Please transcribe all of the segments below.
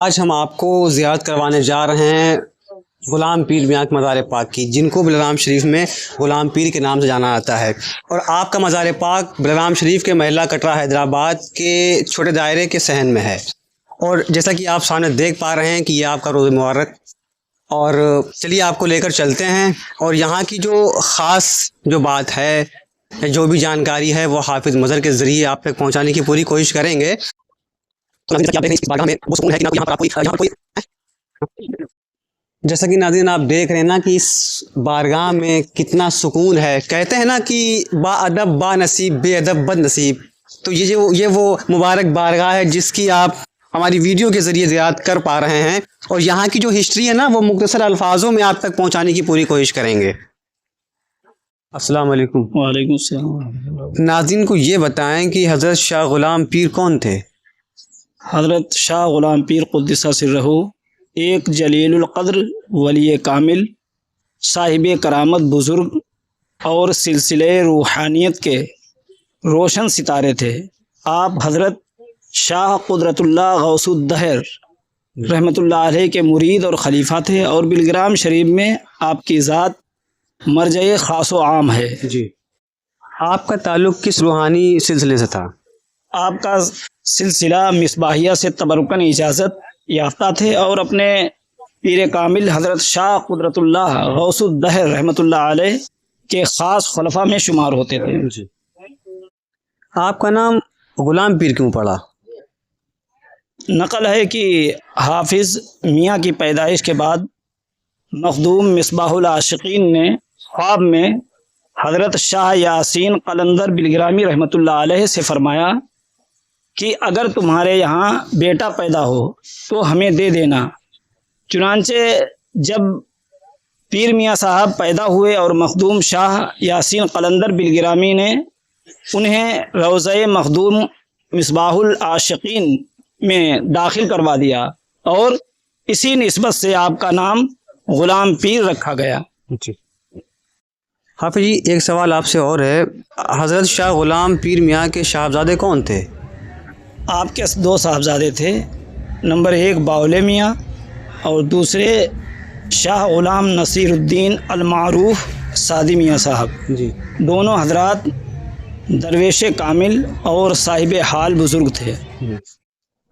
آج ہم آپ کو زیارت کروانے جا رہے ہیں غلام پیر میاں کے مزار پاک کی، جن کو بلرام شریف میں غلام پیر کے نام سے جانا جاتا ہے۔ اور آپ کا مزار پاک بلرام شریف کے محلہ کٹرا حیدرآباد کے چھوٹے دائرے کے صحن میں ہے۔ اور جیسا کہ آپ سامنے دیکھ پا رہے ہیں کہ یہ آپ کا روز مبارک، اور چلیے آپ کو لے کر چلتے ہیں، اور یہاں کی جو خاص جو بات ہے، جو بھی جانکاری ہے، وہ حافظ مظہر کے ذریعے آپ تک پہنچانے کی پوری کوشش کریں گے۔ جیسا کہ ناظرین آپ دیکھ رہے ہیں نا کہ اس بارگاہ میں کتنا سکون ہے۔ کہتے ہیں نا کہ با ادب با نصیب، بے ادب بد نصیب۔ تو یہ وہ مبارک بارگاہ ہے جس کی آپ ہماری ویڈیو کے ذریعے زیارت کر پا رہے ہیں، اور یہاں کی جو ہسٹری ہے نا وہ مختصر الفاظوں میں آپ تک پہنچانے کی پوری کوشش کریں گے۔ السلام علیکم۔ وعلیکم السلام۔ ناظرین کو یہ بتائیں کہ حضرت شاہ غلام پیر کون تھے؟ حضرت شاہ غلام پیر قدس سرہ ایک جلیل القدر ولی کامل، صاحب کرامت بزرگ اور سلسلے روحانیت کے روشن ستارے تھے۔ آپ حضرت شاہ قدرت اللہ غوث الدہر رحمۃ اللہ علیہ کے مرید اور خلیفہ تھے، اور بلگرام شریف میں آپ کی ذات مرجع خاص و عام ہے۔ جی، آپ کا تعلق کس روحانی سلسلے سے تھا؟ آپ کا سلسلہ مصباحیہ سے تبرکن اجازت یافتہ تھے، اور اپنے پیر کامل حضرت شاہ قدرت اللہ غوث الدہر رحمۃ اللہ علیہ کے خاص خلفاء میں شمار ہوتے تھے۔ جی، آپ کا نام غلام پیر کیوں پڑا؟ نقل ہے کہ حافظ میاں کی پیدائش کے بعد مخدوم مصباح العاشقین نے خواب میں حضرت شاہ یاسین قلندر بلگرامی رحمۃ اللہ علیہ سے فرمایا کہ اگر تمہارے یہاں بیٹا پیدا ہو تو ہمیں دے دینا۔ چنانچہ جب پیر میاں صاحب پیدا ہوئے اور مخدوم شاہ یاسین قلندر بلگرامی نے انہیں روضہ مخدوم مصباح العاشقین میں داخل کروا دیا، اور اسی نسبت سے آپ کا نام غلام پیر رکھا گیا۔ جی حافظ جی، ایک سوال آپ سے اور ہے، حضرت شاہ غلام پیر میاں کے صاحبزادے کون تھے؟ آپ کے دو صاحبزادے تھے، نمبر 1 باولے میاں، اور دوسرے شاہ غلام نصیر الدین المعروف سعدی میاں صاحب۔ جی، دونوں حضرات درویش کامل اور صاحب حال بزرگ تھے۔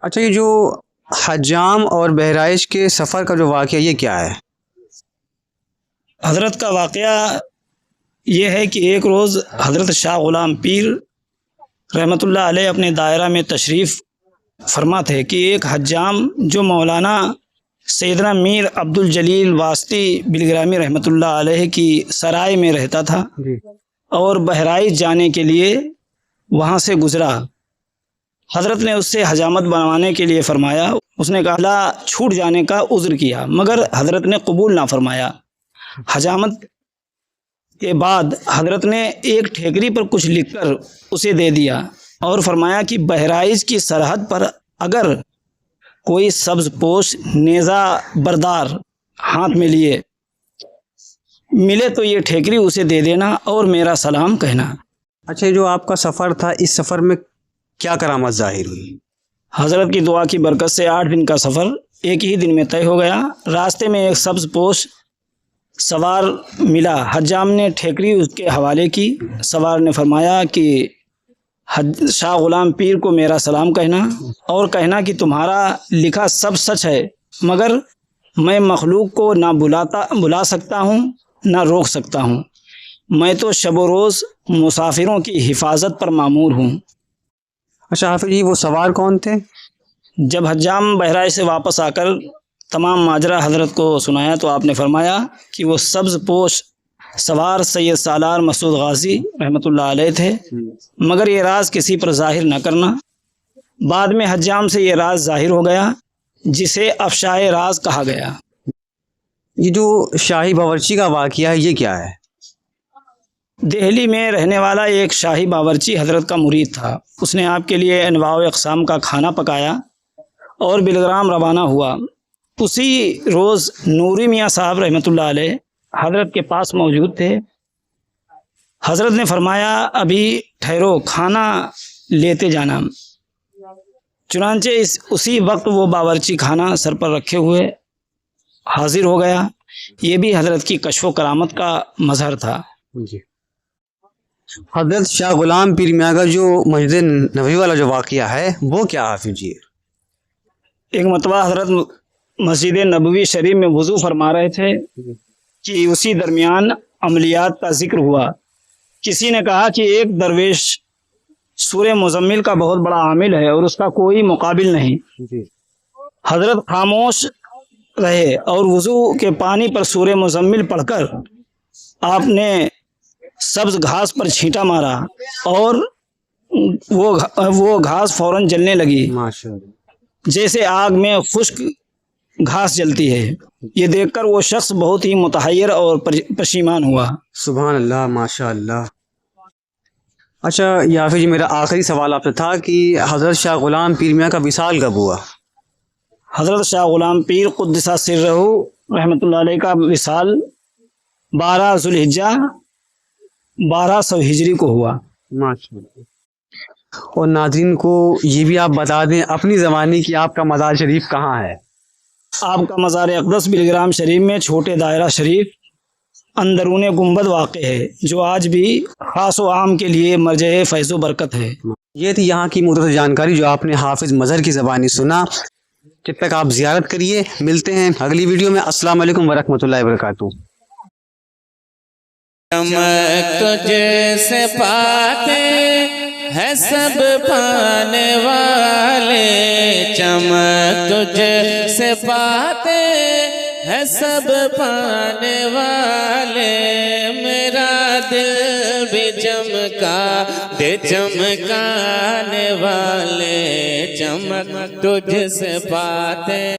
اچھا، یہ جو حجام اور بہرائش کے سفر کا جو واقعہ، یہ کیا ہے؟ حضرت کا واقعہ یہ ہے کہ ایک روز حضرت شاہ غلام پیر رحمۃ اللہ علیہ اپنے دائرہ میں تشریف فرما تھے کہ ایک حجام جو مولانا سیدنا میر عبد الجلیل واسطی بلگرامی رحمۃ اللہ علیہ کی سرائے میں رہتا تھا، اور بہرائچ جانے کے لیے وہاں سے گزرا۔ حضرت نے اس سے حجامت بنوانے کے لیے فرمایا، اس نے کہا چھوٹ جانے کا عذر کیا، مگر حضرت نے قبول نہ فرمایا۔ حجامت کے بعد حضرت نے ایک ٹھیکری پر کچھ لکھ کر اسے دے دیا، اور فرمایا کہ بہرائچ کی سرحد پر اگر کوئی سبز پوش نیزہ بردار ہاتھ میں لیے ملے تو یہ ٹھیکری اسے دے دینا اور میرا سلام کہنا۔ اچھا، جو آپ کا سفر تھا، اس سفر میں کیا کرامت ظاہر ہوئی؟ حضرت کی دعا کی برکت سے 8 دن کا سفر ایک ہی دن میں طے ہو گیا۔ راستے میں ایک سبز پوش سوار ملا، حجام نے ٹھیکری اس کے حوالے کی۔ سوار نے فرمایا کہ شاہ غلام پیر کو میرا سلام کہنا، اور کہنا کہ تمہارا لکھا سب سچ ہے، مگر میں مخلوق کو نہ بلا سکتا ہوں نہ روک سکتا ہوں، میں تو شب و روز مسافروں کی حفاظت پر مامور ہوں۔ اچھا حافظ جی، وہ سوار کون تھے؟ جب حجام بہرائچ سے واپس آ کر تمام ماجرا حضرت کو سنایا تو آپ نے فرمایا کہ وہ سبز پوش سوار سید سالار مسعود غازی رحمۃ اللہ علیہ تھے، مگر یہ راز کسی پر ظاہر نہ کرنا۔ بعد میں حجام سے یہ راز ظاہر ہو گیا، جسے افشائے راز کہا گیا۔ یہ جو شاہی باورچی کا واقعہ ہے، یہ کیا ہے؟ دہلی میں رہنے والا ایک شاہی باورچی حضرت کا مرید تھا، اس نے آپ کے لیے انواع و اقسام کا کھانا پکایا اور بلگرام روانہ ہوا۔ اسی روز نوری میاں صاحب رحمۃ اللہ علیہ حضرت کے پاس موجود تھے۔ حضرت نے فرمایا ابھی ٹھہرو، کھانا لیتے جانا۔ چنانچہ اسی وقت وہ باورچی خانہ سر پر رکھے ہوئے حاضر ہو گیا۔ یہ بھی حضرت کی کشف و کرامت کا مظہر تھا۔ جی، حضرت شاہ غلام پیر میاں کا جو مسجد نبوی والا جو واقعہ ہے وہ کیا حافظ جی؟ ایک مرتبہ حضرت مسجد نبوی شریف میں وضو فرما رہے تھے کہ اسی درمیان عملیات کا ذکر ہوا۔ کسی نے کہا کہ ایک درویش سورہ مزمل کا بہت بڑا عامل ہے اور اس کا کوئی مقابل نہیں۔ جی، حضرت خاموش رہے اور وضو کے پانی پر سورہ مزمل پڑھ کر آپ نے سبز گھاس پر چھینٹا مارا اور وہ گھاس فوراً جلنے لگی، ماشاء اللہ۔ جیسے آگ میں خشک گھاس جلتی ہے۔ یہ دیکھ کر وہ شخص بہت ہی متحیر اور پشیمان ہوا۔ سبحان اللہ، ماشاء اللہ۔ اچھا یافی جی، میرا آخری سوال آپ سے تھا کہ حضرت شاہ غلام پیر میاں کا وصال کب ہوا؟ حضرت شاہ غلام پیر قدس سرہ رحمۃ اللہ علیہ کا وصال 12 ذوالحجہ 1200 ہجری کو ہوا۔ ماشاء اللہ۔ اور ناظرین کو یہ بھی آپ بتا دیں اپنی زبانی کہ آپ کا مزار شریف کہاں ہے؟ آپ کا مزار اقدس بلگرام شریف میں چھوٹے دائرہ شریف اندرون گنبد واقع ہے، جو آج بھی خاص و عام کے لیے مرجع فیض و برکت ہے۔ یہ تھی یہاں کی مختصر جانکاری جو آپ نے حافظ مظہر کی زبانی سنا۔ جب تک آپ زیارت کریے، ملتے ہیں اگلی ویڈیو میں۔ السلام علیکم ورحمۃ اللہ وبرکاتہ۔ چمک تجھ سے پاتے ہے سب پانے والے، چمک تجھ سے پاتے ہے سب پانے والے، میرا دل بھی چمکا دے چمکانے والے، چمک تجھ سے پاتے